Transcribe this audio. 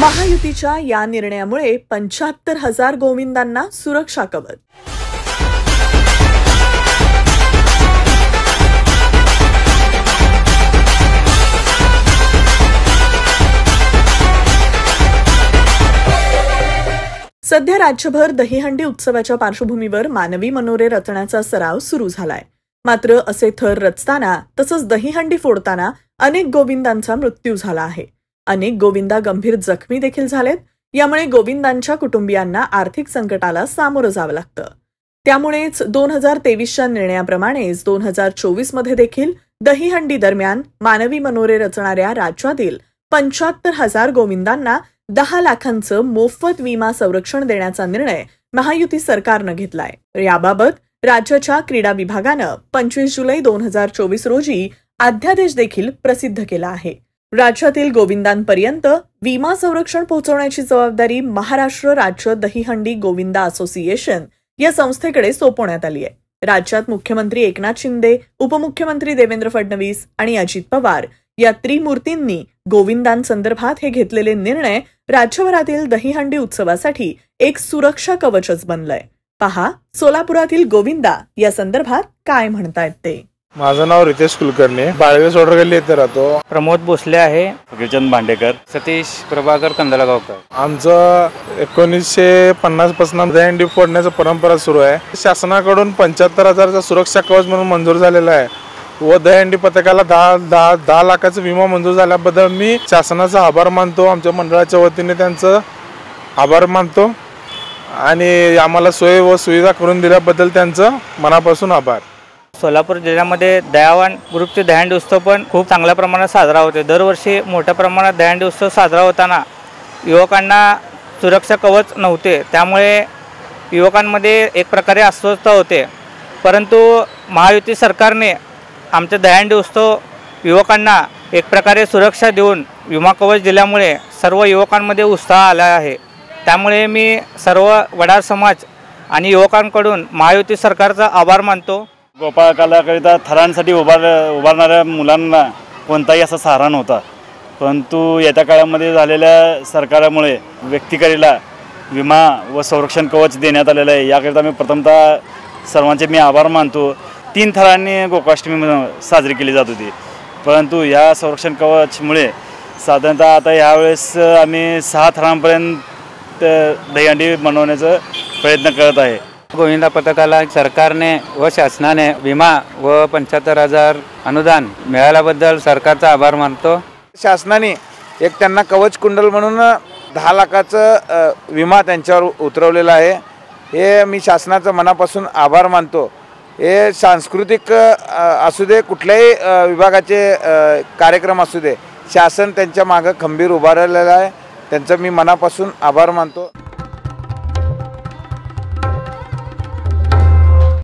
महायुतीच्या या निर्णयामुळे 75,000 गोविंदांना सुरक्षा कवच। सध्या राज्यभर दहीहंडी उत्सवाच्या पार्श्वभूमीवर मानवी मनोरे रचण्याचा सराव सुरू झालाय। मात्र असे थर रचताना तसंच दहीहंडी फोडताना अनेक गोविंदांचा मृत्यू झाला आहे। अनेक गोविंदा गंभीर जखमी देखील झालेत। यामुळे गोविंदांच्या कुटुंबियांना आर्थिक संकटाला सामोरं जावं लागतं। त्यामुळेच 2023च्या निर्णयाप्रमाणेच 2024 मध्ये देखील दहीहंडी दरम्यान मानवी मनोरे रचणाऱ्या राज्यातील 75,000 गोविंदांना 10 लाखांचं मोफत विमा संरक्षण देण्याचा निर्णय महायुती सरकारनं घेतलाय। याबाबत राज्याच्या क्रीडा विभागानं 25 जुलै 2024 रोजी अध्यादेश देखील प्रसिद्ध केला आहे। राज्यातील गोविंदांपर्यंत विमा संरक्षण पोहोचवण्याची जबाबदारी महाराष्ट्र राज्य दहीहंडी गोविंदा असोसिएशन या संस्थेकडे सोपवण्यात आली आहे। राज्यात मुख्यमंत्री एकनाथ शिंदे, उपमुख्यमंत्री देवेंद्र फडणवीस आणि अजित पवार या त्रिमूर्तींनी गोविंदांसंदर्भात हे घेतलेले निर्णय राज्यभरातील दहीहंडी उत्सवासाठी एक सुरक्षा कवचच बनलंय। पहा सोलापुरातील गोविंदा या संदर्भात काय म्हणतायत ते। माझं नाव रितेश कुलकर्णी, बाळवे सोडरगल्ली येथे राहतो। प्रमोद भोसले आहे, फकीरचंद भांडेकर, सतीश प्रभाकर कंदलगावकर। आमचं 1950 पासून दहीहंडी फोडण्याची परंपरा सुरू आहे। शासनाकडून 75,000चा सुरक्षा कवच म्हणून मंजूर झालेला आहे व दहीहंडी पथकाला 10 लाखाचा विमा मंजूर झाल्याबद्दल मी शासनाचा आभार मानतो। आमच्या मंडळाच्या वतीने त्यांचं आभार मानतो आणि आम्हाला सोय व सुविधा करून दिल्याबद्दल त्यांचं मनापासून आभार। सोलापूर जिल्ह्यामध्ये दयावान ग्रुपचे दहीहंडी उत्सव पण खूप चांगल्या प्रमाणात साजरा होते। दरवर्षी मोठ्या प्रमाणात दहीहंडी उत्सव साजरा होताना युवकांना सुरक्षा कवच नव्हते, त्यामुळे युवकांमध्ये एक प्रकारे अस्वस्थता होते। परंतु महायुती सरकारने आमचे दहीहंडी उत्सव युवकांना एक प्रकारे सुरक्षा देऊन विमा कवच दिल्यामुळे सर्व युवकांमध्ये उत्साह आला आहे। त्यामुळे मी सर्व वडार समाज आणि युवकांकडून महायुती सरकारचा आभार मानतो। गोपाळ कलाकरिता थरांसाठी उभारणाऱ्या मुलांना कोणताही असा सहारा नव्हता, परंतु येत्या काळामध्ये झालेल्या सरकारामुळे व्यक्तिकरीला विमा व संरक्षण कवच देण्यात आलेलं आहे। याकरिता मी प्रथमतः सर्वांचे मी आभार मानतो। 3 थरांनी गोकुळाष्टमी साजरी केली जात होती, परंतु या संरक्षण कवचमुळे साधारणतः आता यावेळेस आम्ही 6 थरांपर्यंत दहीहंडी बनवण्याचा प्रयत्न करत आहे। गोविंदा पथकाला सरकारने व शासनाने विमा व 75,000 अनुदान मिळाल्याबद्दल सरकारचा आभार मानतो। शासनाने एक त्यांना कवच कुंडल म्हणून 10 लाखाचं विमा त्यांच्यावर उतरवलेला आहे। हे मी शासनाचा मनापासून आभार मानतो। हे सांस्कृतिक असू दे, कुठल्याही विभागाचे कार्यक्रम असू दे, शासन त्यांच्या मागे खंबीर उभा राहिलेला आहे। त्यांचा मी मनापासून आभार मानतो।